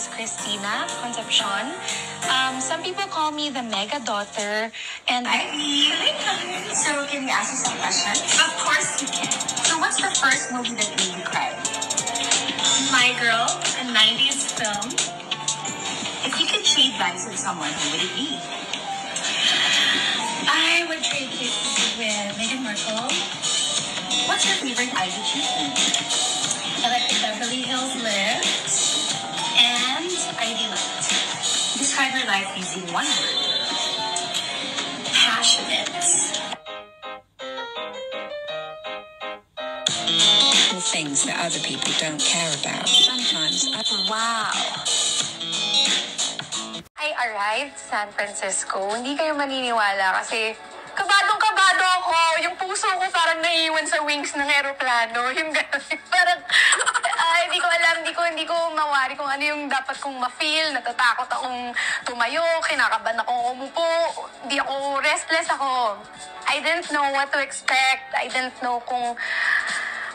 is Christina Concepcion. Some people call me the mega daughter, and So can we ask you some questions? of course you can. So what's the first movie that made you cry? My Girl, a 90s film. If you could trade lives with someone, who would it be? I would trade places with Meghan Markle. What's your favorite Ivy treatment? I like the Beverly Hills Lift and Ivy Lift. Describe your life using one word. Passionate. Things that other people don't care about. Sometimes Wow. I arrived San Francisco. Hindi kayo maniniwala kasi kabadong-kabado ako. Yung puso ko parang naiiwan sa wings ng aeroplano. Yung gano'n. Parang, hindi ko alam, hindi ko mawari kung ano yung dapat kong ma-feel. Natatakot akong tumayo, kinakabahan akong umupo. Restless ako. I didn't know what to expect. I didn't know kung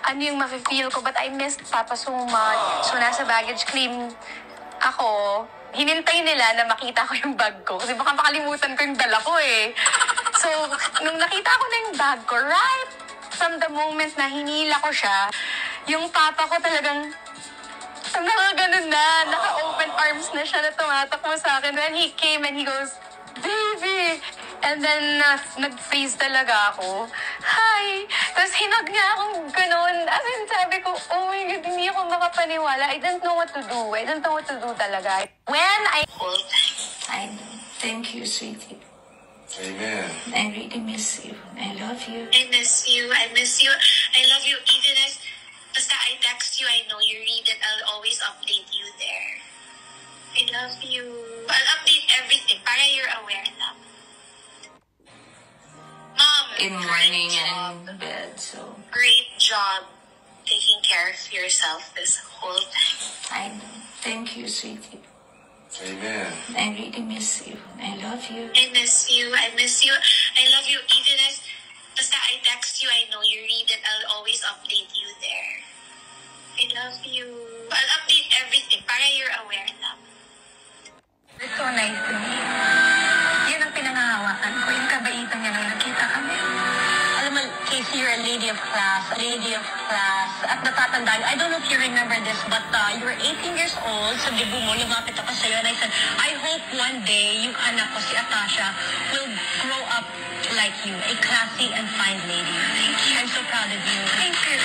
ano yung ma-feel ko, but I missed Papa so much. So, nasa baggage claim ako. Hinintay nila na makita ko yung bag ko. Kasi baka makalimutan ko yung dala ko eh. So, nung nakita ko na yung bag ko, right from the moment na hinila ko siya, yung papa ko talagang ganun na, naka-open arms na siya na tumatakbo sa akin. When he came and he goes, "Baby!" And then, nag-freeze talaga ako. Hi! Tapos hinag niya akong ganun. As in, sabi ko, oh my God, hindi ako makapaniwala. I didn't know what to do. I didn't know what to do talaga. When I... I know. Thank you, sweetie. Amen. I really miss you. I love you. I miss you. I miss you. I love you. Even if basta I text you, I know you read it. I'll always update you there. I love you. I'll update everything para you're aware, love. Mom, In morning and in bed, so great job taking care of yourself this whole time. I know. Thank you, sweetie. Amen. I really miss you. I love you. I miss you. I miss you. I love you. Even if basta I text you, I know you read it. I'll always update you there. I love you. I'll update everything para you're aware, love. It's so nice to me. Yun ang pinangahawakan ko. Yung kabaitan niya nung nakita kami. Alam mo, Casey, you're a lady of class. A lady of class. At natatandaan, I don't know if you remember this, but you were 18 years old. Sa debut mo, lumapit ako sa'yo. And I said, I hope one day, yung anak ko, si Atasha, will grow up like you. A classy and fine lady. Thank you. I'm so proud of you. Thank you.